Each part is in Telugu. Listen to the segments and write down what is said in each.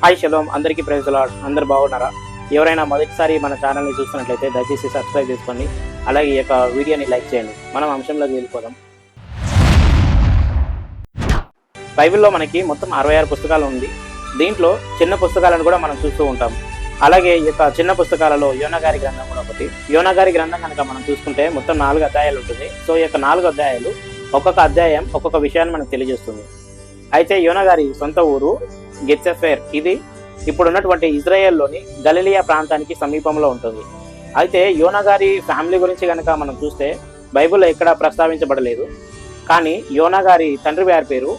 హాయ్ షలోమ్, అందరికీ ప్రైజ్ లార్డ్. అందరు బాగున్నారా? ఎవరైనా మొదటిసారి మన ఛానల్ని చూస్తున్నట్లయితే దయచేసి సబ్స్క్రైబ్ చేసుకోండి. అలాగే ఈ యొక్క వీడియోని లైక్ చేయండి. మనం అంశంలోకి వెళ్ళిపోదాం. బైబిల్లో మనకి మొత్తం 66 పుస్తకాలు ఉంది. దీంట్లో చిన్న పుస్తకాలను కూడా మనం చూస్తూ ఉంటాం. అలాగే ఈ యొక్క చిన్న పుస్తకాలలో యోనా గారి గ్రంథం కూడా ఒకటి. యోనా గారి గ్రంథం కనుక మనం చూసుకుంటే మొత్తం 4 అధ్యాయాలు ఉంటుంది. సో ఈ యొక్క 4 అధ్యాయాలు ఒక్కొక్క అధ్యాయం ఒక్కొక్క విషయాన్ని మనకు తెలియజేస్తుంది. అయితే యోనా గారి సొంత ఊరు గెత్సెఫేర్. ఇది ఇప్పుడు ఉన్నటువంటి ఇజ్రాయెల్లోని గలిలియా ప్రాంతానికి సమీపంలో ఉంటుంది. అయితే యోనా గారి ఫ్యామిలీ గురించి కనుక మనం చూస్తే బైబిల్లో ఎక్కడా ప్రస్తావించబడలేదు. కానీ యోనా గారి తండ్రి గారి పేరు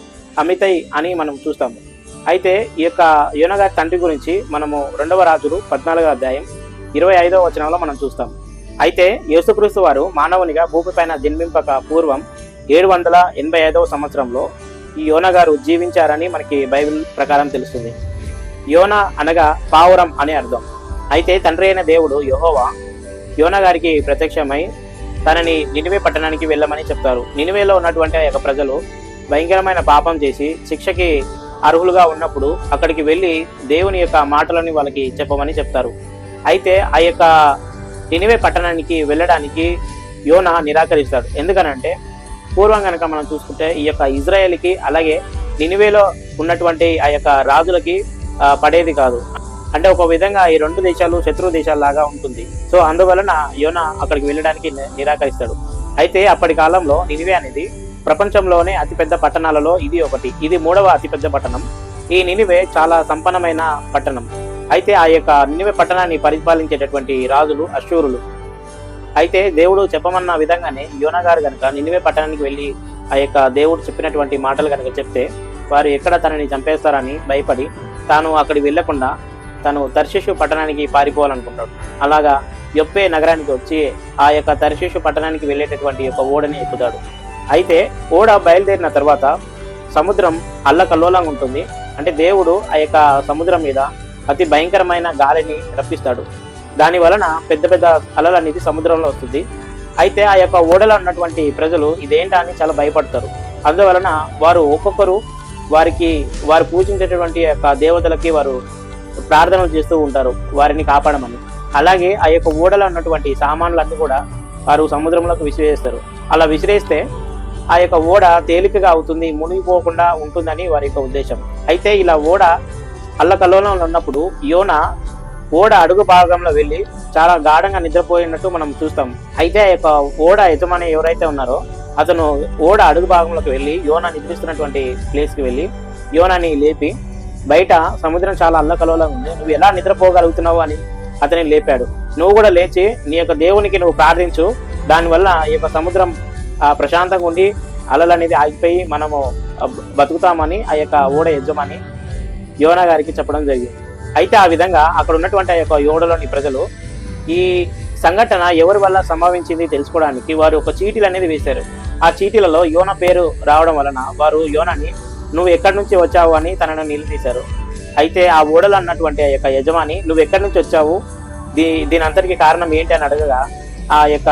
అమితై అని మనం చూస్తాము. అయితే ఈ యొక్క యోనా గారి తండ్రి గురించి మనము 2వ రాజులు 14వ అధ్యాయం 25వ వచనంలో మనం చూస్తాం. అయితే యేసుక్రీస్తు వారు మానవునిగా భూమిపైన జన్మింపక పూర్వం 785వ సంవత్సరంలో ఈ యోనా గారు జీవించారని మనకి బైబిల్ ప్రకారం తెలుస్తుంది. యోనా అనగా పావురం అనే అర్థం. అయితే తండ్రి అయిన దేవుడు యెహోవా యోనా గారికి ప్రత్యక్షమై తనని నినివే పట్టణానికి వెళ్ళమని చెప్తారు. నినివేలో ఉన్నటువంటి ఆ యొక్క ప్రజలు భయంకరమైన పాపం చేసి శిక్షకి అర్హులుగా ఉన్నప్పుడు అక్కడికి వెళ్ళి దేవుని యొక్క మాటలని వాళ్ళకి చెప్పమని చెప్తారు. అయితే ఆ యొక్క నినివే పట్టణానికి వెళ్ళడానికి యోనా నిరాకరిస్తాడు. ఎందుకనంటే పూర్వం కనుక మనం చూసుకుంటే ఈ యొక్క ఇజ్రాయేల్కి అలాగే నినివేలో ఉన్నటువంటి ఆ యొక్క రాజులకి పడేది కాదు. అంటే ఒక విధంగా ఈ 2 దేశాలు శత్రు దేశాలలాగా ఉంటుంది. సో అందువలన యోనా అక్కడికి వెళ్ళడానికి నిరాకరిస్తాడు. అయితే అప్పటి కాలంలో నినివే అనేది ప్రపంచంలోనే అతిపెద్ద పట్టణాలలో ఇది ఒకటి. ఇది 3వ అతిపెద్ద పట్టణం. ఈ నినివే చాలా సంపన్నమైన పట్టణం. అయితే ఆ యొక్క నినివే పట్టణాన్ని పరిపాలించేటటువంటి రాజులు అశ్షూరులు. అయితే దేవుడు చెప్పమన్న విధంగానే యోనా గారు కనుక నినివే పట్టణానికి వెళ్ళి ఆ యొక్క దేవుడు చెప్పినటువంటి మాటలు కనుక చెప్తే వారు ఎక్కడ తనని చంపేస్తారని భయపడి తాను అక్కడికి వెళ్లకుండా తను తర్షీషు పట్టణానికి పారిపోవాలనుకుంటాడు. అలాగా యొప్పే నగరానికి వచ్చి ఆ యొక్క తర్షీషు పట్టణానికి వెళ్ళేటటువంటి యొక్క ఓడని ఎక్కుతాడు. అయితే ఓడ బయలుదేరిన తర్వాత సముద్రం అల్లకల్లోలంగా ఉంటుంది. అంటే దేవుడు ఆ యొక్క సముద్రం మీద అతి భయంకరమైన గాలిని రప్పిస్తాడు. దాని వలన పెద్ద పెద్ద అలలు అనేది సముద్రంలో వస్తుంది. అయితే ఆ యొక్క ఓడలో ఉన్నటువంటి ప్రజలు ఇదేంటా అని చాలా భయపడతారు. అందువలన వారు ఒక్కొక్కరు వారు పూజించేటటువంటి యొక్క దేవతలకి వారు ప్రార్థనలు చేస్తూ ఉంటారు వారిని కాపాడమని. అలాగే ఆ యొక్క ఓడలో ఉన్నటువంటి సామాన్లన్నీ కూడా వారు సముద్రంలోకి విసిరేస్తారు. అలా విసిరేస్తే ఆ యొక్క ఓడ తేలికగా అవుతుంది, మునిగిపోకుండా ఉంటుందని వారి యొక్క ఉద్దేశం. అయితే ఇలా ఓడ అల్లకల్లోలంలో ఉన్నప్పుడు యోనా ఓడ అడుగు భాగంలో వెళ్ళి చాలా గాఢంగా నిద్రపోయినట్టు మనం చూస్తాం. అయితే ఆ యొక్క ఓడ యజమాని ఎవరైతే ఉన్నారో అతను ఓడ అడుగు భాగంలోకి వెళ్ళి యోనా నిద్రిస్తున్నటువంటి ప్లేస్కి వెళ్ళి యోనాని లేపి బయట సముద్రం చాలా అల్లకల్లోలంగా ఉంది, నువ్వు ఎలా నిద్రపోగలుగుతున్నావు అని అతని లేపాడు. నువ్వు కూడా లేచి నీ యొక్క దేవునికి నువ్వు ప్రార్థించు, దానివల్ల ఈ యొక్క సముద్రం ప్రశాంతంగా ఉండి అలలు అనేది ఆగిపోయి మనము బతుకుతామని ఆ యొక్క ఓడ యజమాని యోనా గారికి చెప్పడం జరిగింది. అయితే ఆ విధంగా అక్కడ ఉన్నటువంటి ఆ యొక్క ఓడలోని ప్రజలు ఈ సంఘటన ఎవరి వల్ల సంభవించింది తెలుసుకోవడానికి వారు ఒక చీటీలు అనేది వేశారు. ఆ చీటీలలో యోనా పేరు రావడం వలన వారు యోనాని నువ్వు ఎక్కడి నుంచి వచ్చావు అని తనను నిలదీశారు. అయితే ఆ ఓడలో అన్నటువంటి ఆ యొక్క యజమాని నువ్వు ఎక్కడి నుంచి వచ్చావు, దీని అంతటికి కారణం ఏంటి అని అడగగా ఆ యొక్క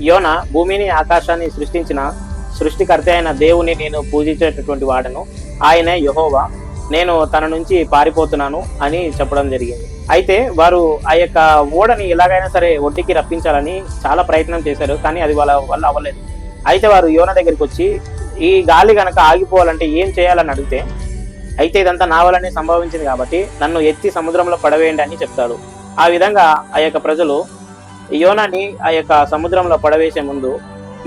యోనా భూమిని ఆకాశాన్ని సృష్టించిన సృష్టికర్త అయిన దేవుని నేను పూజించేటటువంటి వాడను, ఆయనే యెహోవా, నేను తన నుంచి పారిపోతున్నాను అని చెప్పడం జరిగింది. అయితే వారు ఆ యొక్క ఓడని ఎలాగైనా సరే ఒడ్డుకి రప్పించాలని చాలా ప్రయత్నం చేశారు. కానీ అది వాళ్ళ వల్ల అవ్వలేదు. అయితే వారు యోనా దగ్గరికి వచ్చి ఈ గాలి గనక ఆగిపోవాలంటే ఏం చేయాలని అడిగితే, అయితే ఇదంతా నా వల్లనే సంభవించింది కాబట్టి నన్ను ఎత్తి సముద్రంలో పడవేయండి అని చెప్తాడు. ఆ విధంగా ఆ యొక్క ప్రజలు యోనాని ఆ యొక్క సముద్రంలో పడవేసే ముందు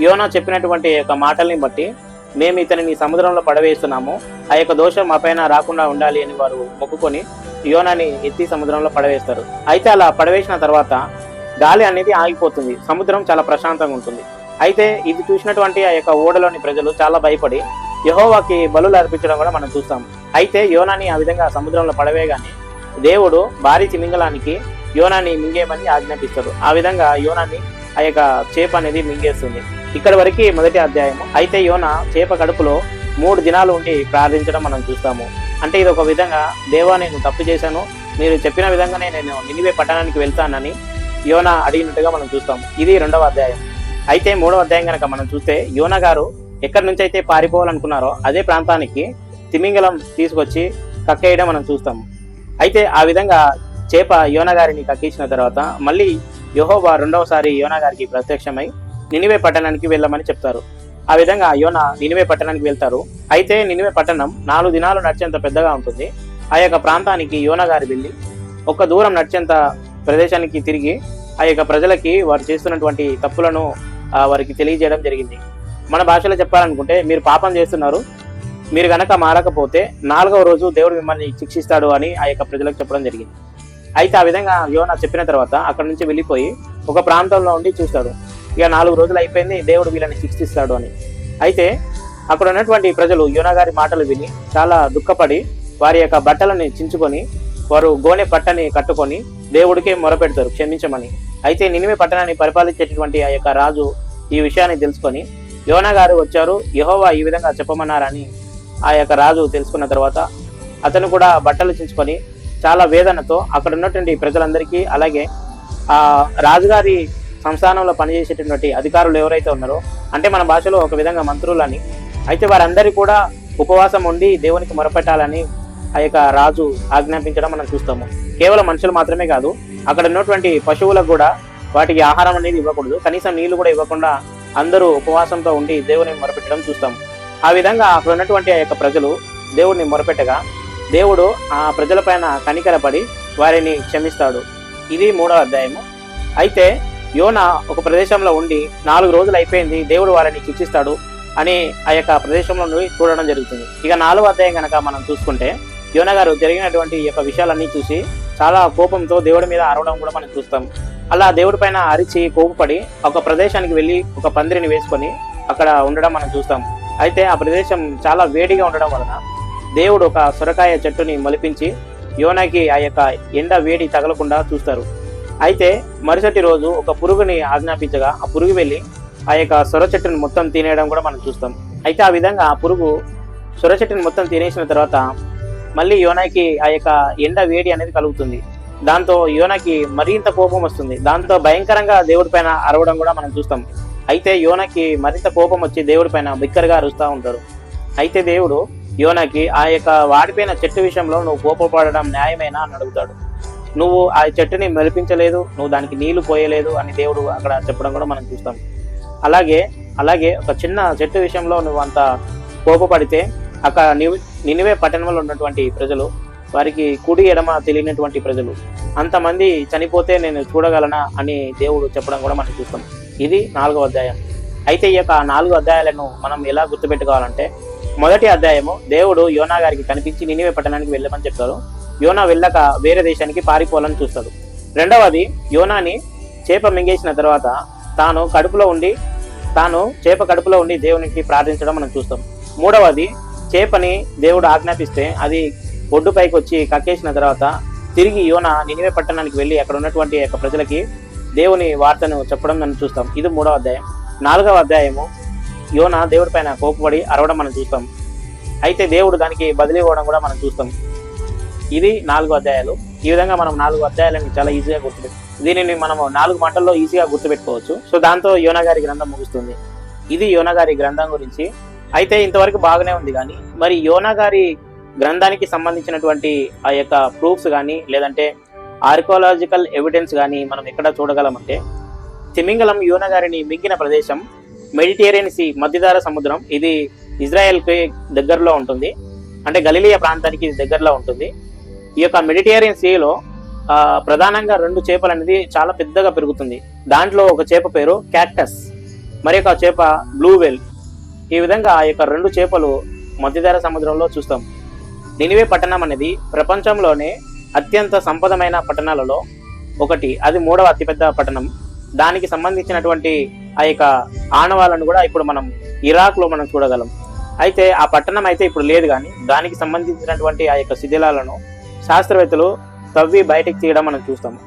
యోనా చెప్పినటువంటి యొక్క మాటల్ని బట్టి మేము ఇతనిని సముద్రంలో పడవేస్తున్నాము, ఆ యొక్క దోషం మా పైన రాకుండా ఉండాలి అని వారు మొక్కుకొని యోనాని ఎత్తి సముద్రంలో పడవేస్తారు. అయితే అలా పడవేసిన తర్వాత గాలి అనేది ఆగిపోతుంది, సముద్రం చాలా ప్రశాంతంగా ఉంటుంది. అయితే ఇది చూసినటువంటి ఆ యొక్క ఓడలోని ప్రజలు చాలా భయపడి యెహోవాకి బలులు అర్పించడం కూడా మనం చూస్తాం. అయితే యోనాని ఆ విధంగా సముద్రంలో పడవేయగానే దేవుడు భారీ తిమింగలానికి యోనాని మింగేయమని ఆజ్ఞాపిస్తాడు. ఆ విధంగా యోనాని ఆ యొక్క చేప అనేది మింగేస్తుంది. ఇక్కడ వరకు మొదటి అధ్యాయము. అయితే యోనా చేప కడుపులో 3 దినాలు ఉండి ప్రార్థించడం మనం చూస్తాము. అంటే ఇది ఒక విధంగా దేవా నేను తప్పు చేశాను, మీరు చెప్పిన విధంగానే నేను నినివే పట్టణానికి వెళ్తానని యోనా అడిగినట్టుగా మనం చూస్తాము. ఇది 2వ అధ్యాయం. అయితే 3వ అధ్యాయం కనుక మనం చూస్తే యోనా గారు ఎక్కడి నుంచి అయితే పారిపోవాలనుకున్నారో అదే ప్రాంతానికి తిమింగలం తీసుకొచ్చి కక్కేయడం మనం చూస్తాము. అయితే ఆ విధంగా చేప యోనా గారిని కక్కించిన తర్వాత మళ్ళీ యెహోవా రెండవసారి యోనా గారికి ప్రత్యక్షమై నినివే పట్టణానికి వెళ్ళమని చెప్తారు. ఆ విధంగా యోనా నినివే పట్టణానికి వెళ్తారు. అయితే నినివే పట్టణం 4 దినాలు నడిచేంత పెద్దగా ఉంటుంది. ఆ యొక్క ప్రాంతానికి యోనా గారు వెళ్ళి ఒక దూరం నడిచేంత ప్రదేశానికి తిరిగి ఆ యొక్క ప్రజలకి వారు చేస్తున్నటువంటి తప్పులను వారికి తెలియజేయడం జరిగింది. మన భాషలో చెప్పాలనుకుంటే, మీరు పాపం చేస్తున్నారు, మీరు గనక మారకపోతే 4వ రోజు దేవుడు మిమ్మల్ని శిక్షిస్తాడు అని ఆ యొక్క ప్రజలకు చెప్పడం జరిగింది. అయితే ఆ విధంగా యోనా చెప్పిన తర్వాత అక్కడ నుంచి వెళ్ళిపోయి ఒక ప్రాంతంలో ఉండి చూస్తాడు. ఇక 4 రోజులు అయిపోయింది, దేవుడు వీళ్ళని శిక్షిస్తాడు అని. అయితే అక్కడ ఉన్నటువంటి ప్రజలు యోనా గారి మాటలు విని చాలా దుఃఖపడి వారి యొక్క బట్టలని చించుకొని వారు గోనె పట్టని కట్టుకొని దేవుడికే మొరపెడతారు క్షమించమని. అయితే నినివే పట్టణాన్ని పరిపాలించేటటువంటి ఆ యొక్క రాజు ఈ విషయాన్ని తెలుసుకొని యోనా గారు వచ్చారు, యెహోవా ఈ విధంగా చెప్పమన్నారని ఆ యొక్క రాజు తెలుసుకున్న తర్వాత అతను కూడా బట్టలు చించుకొని చాలా వేదనతో అక్కడ ఉన్నటువంటి ప్రజలందరికీ, అలాగే ఆ రాజుగారి సంస్థానంలో పనిచేసేటటువంటి అధికారులు ఎవరైతే ఉన్నారో, అంటే మన భాషలో ఒక విధంగా మంత్రులని, అయితే వారందరి కూడా ఉపవాసం ఉండి దేవునికి మొరపెట్టాలని ఆ యొక్క రాజు ఆజ్ఞాపించడం మనం చూస్తాము. కేవలం మనుషులు మాత్రమే కాదు, అక్కడ ఉన్నటువంటి పశువులకు కూడా వాటికి ఆహారం అనేది ఇవ్వకూడదు, కనీసం నీళ్లు కూడా ఇవ్వకుండా అందరూ ఉపవాసంతో ఉండి దేవుని మొరపెట్టడం చూస్తాము. ఆ విధంగా అక్కడ ఉన్నటువంటి ఆ యొక్క ప్రజలు దేవుడిని మొరపెట్టగా దేవుడు ఆ ప్రజల పైన కనికరపడి వారిని క్షమిస్తాడు. ఇది 3వ అధ్యాయము. అయితే యోనా ఒక ప్రదేశంలో ఉండి 4 రోజులు అయిపోయింది, దేవుడు వారిని శిక్షిస్తాడు అని ఆ యొక్క ప్రదేశంలో నుండి చూడడం జరుగుతుంది. ఇక 4వ అధ్యాయం కనుక మనం చూసుకుంటే, యోనా గారు జరిగినటువంటి ఈ యొక్క విషయాలన్నీ చూసి చాలా కోపంతో దేవుడి మీద అరవడం కూడా మనం చూస్తాం. అలా దేవుడి పైన అరిచి కోపపడి ఒక ప్రదేశానికి వెళ్ళి ఒక పందిరిని వేసుకొని అక్కడ ఉండడం మనం చూస్తాం. అయితే ఆ ప్రదేశం చాలా వేడిగా ఉండడం వలన దేవుడు ఒక సొరకాయ చెట్టుని మొలిపించి యోనాకి ఆ యొక్క ఎండ వేడి తగలకుండా చూస్తారు. అయితే మరుసటి రోజు ఒక పురుగుని ఆజ్ఞాపించగా ఆ పురుగు వెళ్ళి ఆ యొక్క సొర చెట్టుని మొత్తం తినేయడం కూడా మనం చూస్తాం. అయితే ఆ విధంగా ఆ పురుగు సొర చెట్టుని మొత్తం తినేసిన తర్వాత మళ్ళీ యోనాకి ఆ యొక్క ఎండ వేడి అనేది కలుగుతుంది. దాంతో యోనాకి మరింత కోపం వస్తుంది. దాంతో భయంకరంగా దేవుడి పైన అరవడం కూడా మనం చూస్తాం. అయితే యోనాకి మరింత కోపం వచ్చి దేవుడి పైన బిక్కరగా అరుస్తూ ఉంటాడు. అయితే దేవుడు యోనాకి ఆ యొక్క వాడిపోయిన చెట్టు విషయంలో నువ్వు కోపపడడం న్యాయమేనా అని అడుగుతాడు. నువ్వు ఆ చెట్టుని మెలిపించలేదు, నువ్వు దానికి నీళ్లు పోయలేదు అని దేవుడు అక్కడ చెప్పడం కూడా మనం చూస్తాం. అలాగే ఒక చిన్న చెట్టు విషయంలో నువ్వు అంత కోపపడితే అక్కడ నినివే పట్టణంలో ఉన్నటువంటి ప్రజలు, వారికి కుడి ఎడమ తెలియనటువంటి ప్రజలు, అంతమంది చనిపోతే నేను చూడగలనా అని దేవుడు చెప్పడం కూడా మనం చూస్తాం. ఇది 4వ అధ్యాయం. అయితే ఈ యొక్క 4 అధ్యాయాలను మనం ఎలా గుర్తుపెట్టుకోవాలంటే, మొదటి అధ్యాయము దేవుడు యోనా గారికి కనిపించి నినివే పట్టణానికి వెళ్ళమని చెప్తారు. యోనా వెళ్ళక వేరే దేశానికి పారిపోవాలని చూస్తాడు. రెండవది, యోనాని చేప మింగేసిన తర్వాత చేప కడుపులో ఉండి దేవునికి ప్రార్థించడం మనం చూస్తాం. మూడవది, చేపని దేవుడు ఆజ్ఞాపిస్తే అది ఒడ్డుపైకి వచ్చి కక్కేసిన తర్వాత తిరిగి యోనా నినివే పట్టణానికి వెళ్ళి అక్కడ ఉన్నటువంటి యొక్క ప్రజలకి దేవుని వార్తను చెప్పడం మనం చూస్తాం. ఇది 3వ అధ్యాయం. 4వ అధ్యాయము యోనా దేవుడి పైన కోపపడి అరవడం మనం చూస్తాం. అయితే దేవుడు దానికి బదిలీ ఇవ్వడం కూడా మనం చూస్తాం. ఇది 4 అధ్యాయాలు. ఈ విధంగా మనం 4 అధ్యాయాలను చాలా ఈజీగా దీనిని మనము 4 మాటల్లో ఈజీగా గుర్తుపెట్టుకోవచ్చు. సో దాంతో యోనా గారి గ్రంథం ముగుస్తుంది. ఇది యోనా గారి గ్రంథం గురించి. అయితే ఇంతవరకు బాగానే ఉంది, కానీ మరి యోనా గారి గ్రంథానికి సంబంధించినటువంటి ఆ యొక్క ప్రూఫ్స్ కానీ లేదంటే ఆర్కియాలజికల్ ఎవిడెన్స్ కానీ మనం ఎక్కడ చూడగలమంటే, తిమింగలం యోనా గారిని మింగిన ప్రదేశం మెడిటేరియన్ సీ, మధ్యధరా సముద్రం. ఇది ఇజ్రాయెల్కి దగ్గరలో ఉంటుంది, అంటే గలిలియా ప్రాంతానికి దగ్గరలో ఉంటుంది. ఈ యొక్క మెడిటేరియన్ సీలో ప్రధానంగా 2 చేపలు అనేది చాలా పెద్దగా పెరుగుతుంది. దాంట్లో ఒక చేప పేరు క్యాక్టస్, మరి ఒక చేప బ్లూ వేల్. ఈ విధంగా ఆ యొక్క 2 చేపలు మధ్యధరా సముద్రంలో చూస్తాం. నినివే పట్టణం అనేది ప్రపంచంలోనే అత్యంత సంపదమైన పట్టణాలలో ఒకటి. అది 3వ అతిపెద్ద పట్టణం. దానికి సంబంధించినటువంటి ఆ యొక్క ఆనవాళ్ళను కూడా ఇప్పుడు మనం ఇరాక్లో మనం చూడగలం. అయితే ఆ పట్టణం అయితే ఇప్పుడు లేదు, కానీ దానికి సంబంధించినటువంటి ఆ యొక్క శిథిలాలను శాస్త్రవేత్తలు తవ్వి బయటకు తీయడం మనం చూస్తాము.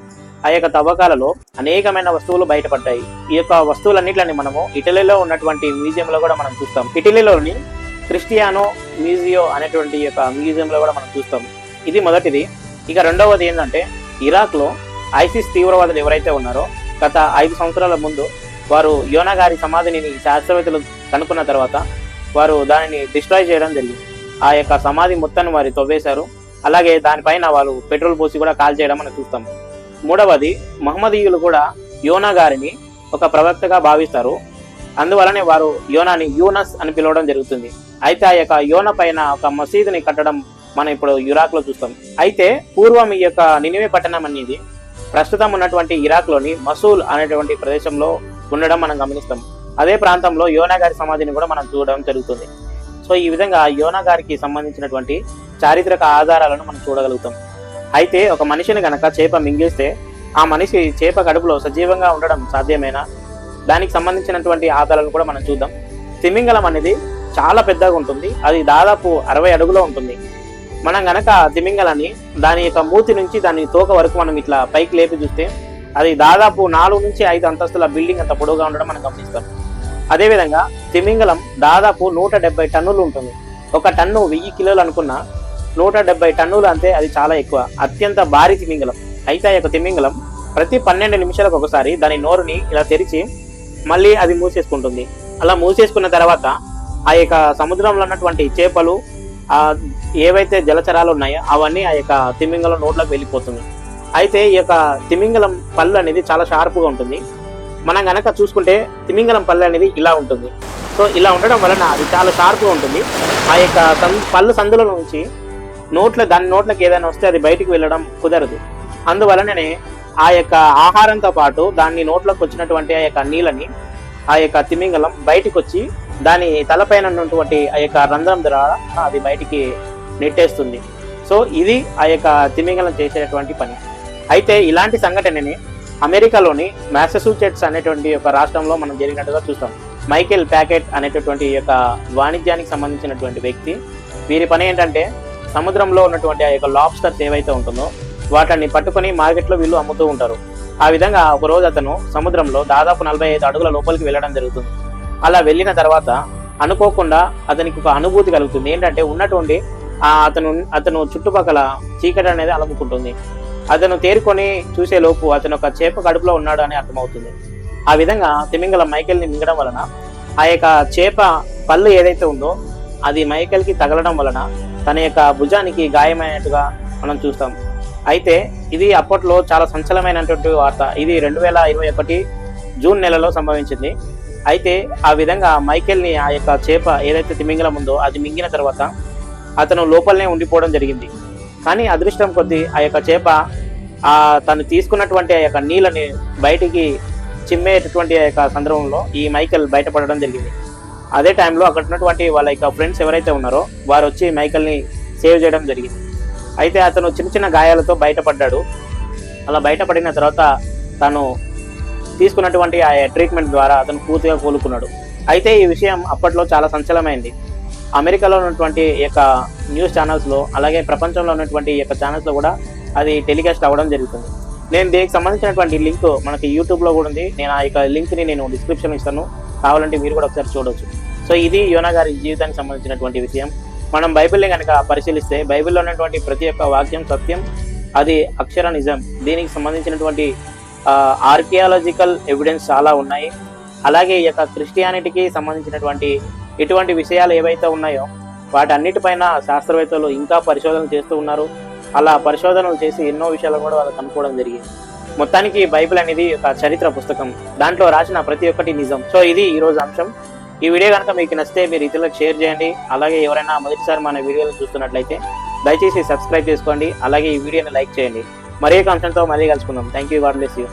ఆ యొక్క తవ్వకాలలో అనేకమైన వస్తువులు బయటపడ్డాయి. ఈ యొక్క వస్తువులన్నిటిని మనము ఇటలీలో ఉన్నటువంటి మ్యూజియంలో కూడా మనం చూస్తాం. ఇటలీలోని క్రిస్టియానో మ్యూజియో అనేటువంటి యొక్క మ్యూజియంలో కూడా మనం చూస్తాం. ఇది మొదటిది. ఇక రెండవది ఏంటంటే, ఇరాక్లో ఐసిస్ తీవ్రవాదులు ఎవరైతే ఉన్నారో గత 5 సంవత్సరాల ముందు వారు యోనా గారి సమాధిని శాస్త్రవేత్తలు కనుక్కున్న తర్వాత వారు దానిని డిస్ట్రాయ్ చేయడం జరిగింది. ఆ యొక్క సమాధి మొత్తాన్ని వారు తవ్వేశారు. అలాగే దానిపైన వాళ్ళు పెట్రోల్ పోసి కూడా కాల్ చేయడం మనం చూస్తాం. మూడవది, మహమ్మదీయులు కూడా యోనా గారిని ఒక ప్రవక్తగా భావిస్తారు. అందువలనే వారు యోనాని యూనస్ అని పిలవడం జరుగుతుంది. అయితే ఆ యొక్క యోన పైన ఒక మసీదుని కట్టడం మనం ఇప్పుడు ఇరాక్ లో చూస్తాం. అయితే పూర్వం ఈ యొక్క నినివే పట్టణం అనేది ప్రస్తుతం ఉన్నటువంటి ఇరాక్ లోని మసూల్ అనేటువంటి ప్రదేశంలో ఉండడం మనం గమనిస్తాం. అదే ప్రాంతంలో యోనా గారి సమాధిని కూడా మనం చూడడం జరుగుతుంది. సో ఈ విధంగా యోనా గారికి సంబంధించినటువంటి చారిత్రక ఆధారాలను మనం చూడగలుగుతాం. అయితే ఒక మనిషిని గనక చేప మింగేస్తే ఆ మనిషి చేప కడుపులో సజీవంగా ఉండడం సాధ్యమేనా? దానికి సంబంధించినటువంటి ఆధారాలను కూడా మనం చూద్దాం. తిమింగలం అనేది చాలా పెద్దగా ఉంటుంది. అది దాదాపు 60 అడుగులో ఉంటుంది. మనం గనక తిమింగలాన్ని దాని యొక్క మూతి నుంచి దాని తోక వరకు మనం ఇట్లా పైకి లేపి చూస్తే అది దాదాపు 4 నుంచి 5 అంతస్తుల బిల్డింగ్ అంత పొడవుగా ఉండడం మనం గమనిస్తాం. అదేవిధంగా తిమింగలం దాదాపు 170 టన్నులు ఉంటుంది. ఒక టన్ను 1000 కిలోలు అనుకున్న 170 టన్నులు అంటే అది చాలా ఎక్కువ, అత్యంత భారీ తిమింగలం. అయితే ఆ యొక్క తిమింగలం ప్రతి 12 నిమిషాలకు ఒకసారి దాని నోరుని ఇలా తెరిచి మళ్ళీ అది మూసేసుకుంటుంది. అలా మూసేసుకున్న తర్వాత ఆ యొక్క సముద్రంలో ఉన్నటువంటి చేపలు ఏవైతే జలచరాలు ఉన్నాయో అవన్నీ ఆ యొక్క తిమింగలం నోట్లోకి వెళ్ళిపోతుంది. అయితే ఈ యొక్క తిమింగలం పళ్ళు అనేది చాలా షార్ప్గా ఉంటుంది. మనం గనక చూసుకుంటే తిమింగలం పళ్ళు అనేది ఇలా ఉంటుంది. సో ఇలా ఉండడం వలన అది చాలా షార్ప్గా ఉంటుంది. ఆ యొక్క పళ్ళు సందుల నుంచి దాని నోట్లకి ఏదైనా వస్తే అది బయటికి వెళ్ళడం కుదరదు. అందువలననే ఆ యొక్క ఆహారంతో పాటు దాన్ని నోట్లోకి వచ్చినటువంటి ఆ యొక్క నీళ్ళని ఆ యొక్క తిమింగలం బయటికి వచ్చి దాని తలపైన ఉన్నటువంటి ఆ యొక్క రంధ్రం ద్వారా అది బయటికి నెట్టేస్తుంది. సో ఇది ఆ యొక్క తిమింగలం చేసేటువంటి పని. అయితే ఇలాంటి సంఘటనని అమెరికాలోని మ్యాసచ్యూసెట్స్ అనేటువంటి ఒక రాష్ట్రంలో మనం జరిగినట్టుగా చూస్తాం. మైకేల్ ప్యాకెట్ అనేటటువంటి యొక్క వాణిజ్యానికి సంబంధించినటువంటి వ్యక్తి, వీరి పని ఏంటంటే సముద్రంలో ఉన్నటువంటి ఆ యొక్క లాబ్స్టర్స్ ఏవైతే ఉంటుందో వాటిని పట్టుకొని మార్కెట్లో వీళ్ళు అమ్ముతూ ఉంటారు. ఆ విధంగా ఒకరోజు అతను సముద్రంలో దాదాపు 45 అడుగుల లోపలికి వెళ్ళడం జరుగుతుంది. అలా వెళ్ళిన తర్వాత అనుకోకుండా అతనికి ఒక అనుభూతి కలుగుతుంది. ఏంటంటే ఉన్నటువంటి అతను చుట్టుపక్కల చీకటి అనేది అలముకుంటుంది. అతను తేరుకొని చూసే లోపు అతను ఒక చేప కడుపులో ఉన్నాడు అని అర్థమవుతుంది. ఆ విధంగా తిమింగలం మైకేల్ని మింగడం వలన ఆ యొక్క చేప పళ్ళు ఏదైతే ఉందో అది మైకేల్కి తగలడం వలన తన యొక్క భుజానికి గాయమైనట్టుగా మనం చూస్తాం. అయితే ఇది అప్పట్లో చాలా సంచలనమైనటువంటి వార్త. ఇది 2021 జూన్ నెలలో సంభవించింది. అయితే ఆ విధంగా మైకేల్ని ఆ యొక్క చేప ఏదైతే తిమింగలం ఉందో అది మింగిన తర్వాత అతను లోపలనే ఉండిపోవడం జరిగింది. కానీ అదృష్టం కొద్దీ ఆ యొక్క చేప తను తీసుకున్నటువంటి ఆ యొక్క నీళ్ళని బయటికి చిమ్మేటటువంటి ఆ యొక్క సందర్భంలో ఈ మైకేల్ బయటపడడం జరిగింది. అదే టైంలో అక్కడ ఉన్నటువంటి వాళ్ళ యొక్క ఫ్రెండ్స్ ఎవరైతే ఉన్నారో వారు వచ్చి మైకేల్ని సేవ్ చేయడం జరిగింది. అయితే అతను చిన్న చిన్న గాయాలతో బయటపడ్డాడు. అలా బయటపడిన తర్వాత తను తీసుకున్నటువంటి ఆ ట్రీట్మెంట్ ద్వారా అతను పూర్తిగా కోలుకున్నాడు. అయితే ఈ విషయం అప్పట్లో చాలా సంచలనమైంది. అమెరికాలో ఉన్నటువంటి యొక్క న్యూస్ ఛానల్స్లో అలాగే ప్రపంచంలో ఉన్నటువంటి యొక్క ఛానల్స్లో కూడా అది టెలికాస్ట్ అవ్వడం జరుగుతుంది. నేను దీనికి సంబంధించినటువంటి లింక్ మనకి యూట్యూబ్లో కూడా ఉంది. నేను ఆ యొక్క లింక్ని నేను డిస్క్రిప్షన్ ఇస్తాను, కావాలంటే మీరు కూడా ఒకసారి చూడవచ్చు. సో ఇది యోనా గారి జీవితానికి సంబంధించినటువంటి విషయం. మనం బైబిల్ని కనుక పరిశీలిస్తే బైబిల్లో ఉన్నటువంటి ప్రతి ఒక్క వాక్యం సత్యం, అది అక్షర నిజం. దీనికి సంబంధించినటువంటి ఆర్కియాలజికల్ ఎవిడెన్స్ చాలా ఉన్నాయి. అలాగే ఈ యొక్క క్రిస్టియానిటీకి సంబంధించినటువంటి ఇటువంటి విషయాలు ఏవైతే ఉన్నాయో వాటన్నిటిపైన శాస్త్రవేత్తలు ఇంకా పరిశోధనలు చేస్తూ ఉన్నారు. అలా పరిశోధనలు చేసి ఎన్నో విషయాలను కూడా వాళ్ళు కనుక్కోవడం జరిగింది. మొత్తానికి బైబిల్ అనేది ఒక చరిత్ర పుస్తకం. దాంట్లో రాసిన ప్రతి ఒక్కటి నిజం. సో ఇది ఈరోజు అంశం. ఈ వీడియో కనుక మీకు నచ్చితే మీరు ఇతరులకు షేర్ చేయండి. అలాగే ఎవరైనా మొదటిసారి మన వీడియోలు చూస్తున్నట్లయితే దయచేసి సబ్స్క్రైబ్ చేసుకోండి. అలాగే ఈ వీడియోని లైక్ చేయండి. మరొక అంశంతో మళ్ళీ కలుసుకుందాం. Thank you. God bless you.